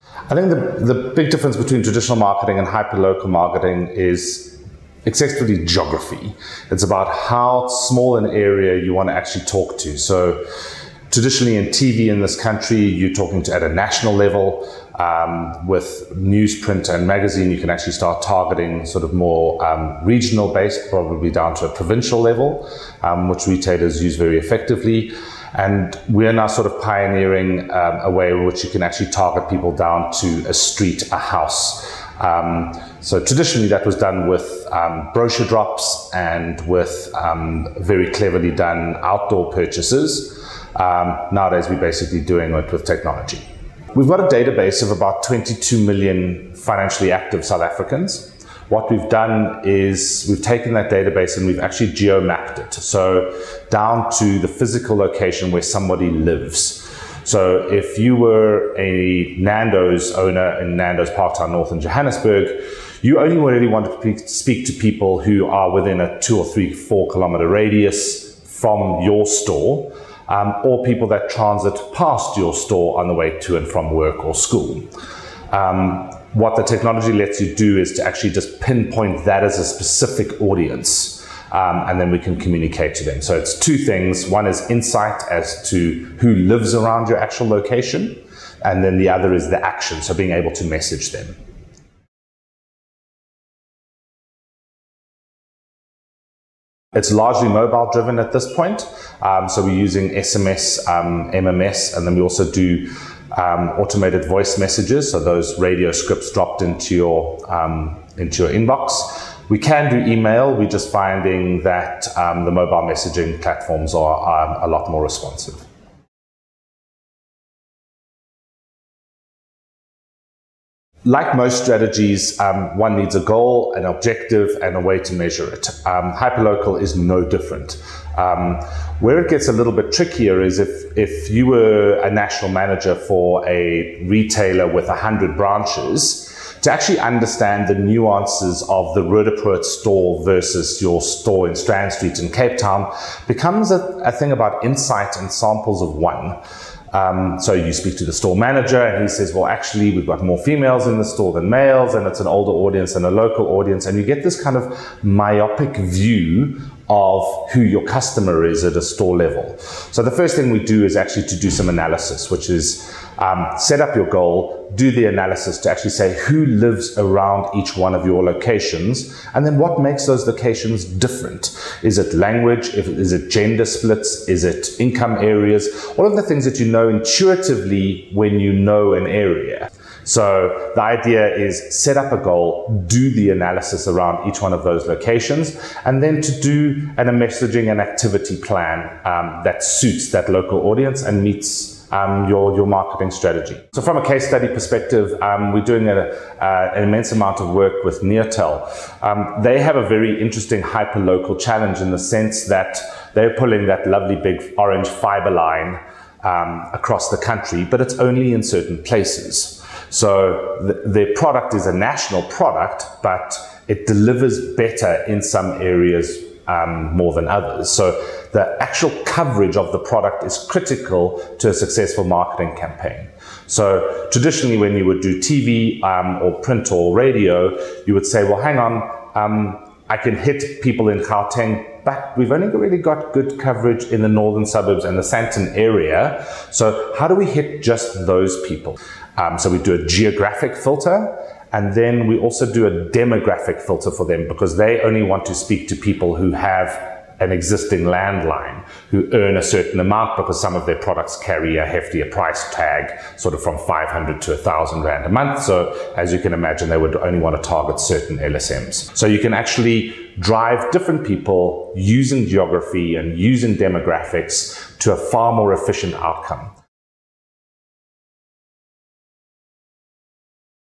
I think the big difference between traditional marketing and hyperlocal marketing is effectively geography. It's about how small an area you want to actually talk to. So traditionally in TV in this country, you're talking to at a national level. With newsprint and magazine, you can actually start targeting sort of more regional based, probably down to a provincial level, which retailers use very effectively. And we're now sort of pioneering a way in which you can actually target people down to a street, a house. So traditionally that was done with brochure drops and with very cleverly done outdoor purchases. Nowadays we're basically doing it with technology. We've got a database of about 22 million financially active South Africans. What we've done is we've taken that database and we've actually geo-mapped it. So down to the physical location where somebody lives. So if you were a Nando's owner in Nando's Parktown North in Johannesburg, you only really want to speak to people who are within a 2 or 3, 4 kilometer radius from your store. Or people that transit past your store on the way to and from work or school. What the technology lets you do is to actually just pinpoint that as a specific audience, and then we can communicate to them. So it's two things. One is insight as to who lives around your actual location, and then the other is the action, so being able to message them. It's largely mobile driven at this point. So we're using SMS, MMS, and then we also do automated voice messages. So those radio scripts dropped into your inbox. We can do email. We're just finding that the mobile messaging platforms are a lot more responsive. Like most strategies, one needs a goal, an objective, and a way to measure it. Hyperlocal is no different. Where it gets a little bit trickier is if you were a national manager for a retailer with 100 branches, to actually understand the nuances of the Roodepoort store versus your store in Strand Street in Cape Town becomes a thing about insight and samples of one. So you speak to the store manager and he says, well, actually, we've got more females in the store than males, and it's an older audience and a local audience. And you get this kind of myopic view of who your customer is at a store level. So the first thing we do is actually to do some analysis, which is set up your goal, do the analysis to actually say who lives around each one of your locations, and then what makes those locations different. Is it language? Is it gender splits? Is it income areas? All of the things that you know intuitively when you know an area. So the idea is set up a goal, do the analysis around each one of those locations, and then to do a messaging and activity plan that suits that local audience and meets your marketing strategy. So from a case study perspective, we're doing an immense amount of work with Neotel. They have a very interesting hyperlocal challenge in the sense that they're pulling that lovely big orange fiber line across the country, but it's only in certain places. So their product is a national product, but it delivers better in some areas more than others. So the actual coverage of the product is critical to a successful marketing campaign. So traditionally when you would do TV or print or radio, you would say, well, hang on, I can hit people in Gauteng, but we've only really got good coverage in the northern suburbs and the Sandton area. So how do we hit just those people? So we do a geographic filter, and then we also do a demographic filter for them because they only want to speak to people who have an existing landline, who earn a certain amount because some of their products carry a heftier price tag, sort of from 500 to 1,000 Rand a month. So as you can imagine, they would only want to target certain LSMs. So you can actually drive different people using geography and using demographics to a far more efficient outcome.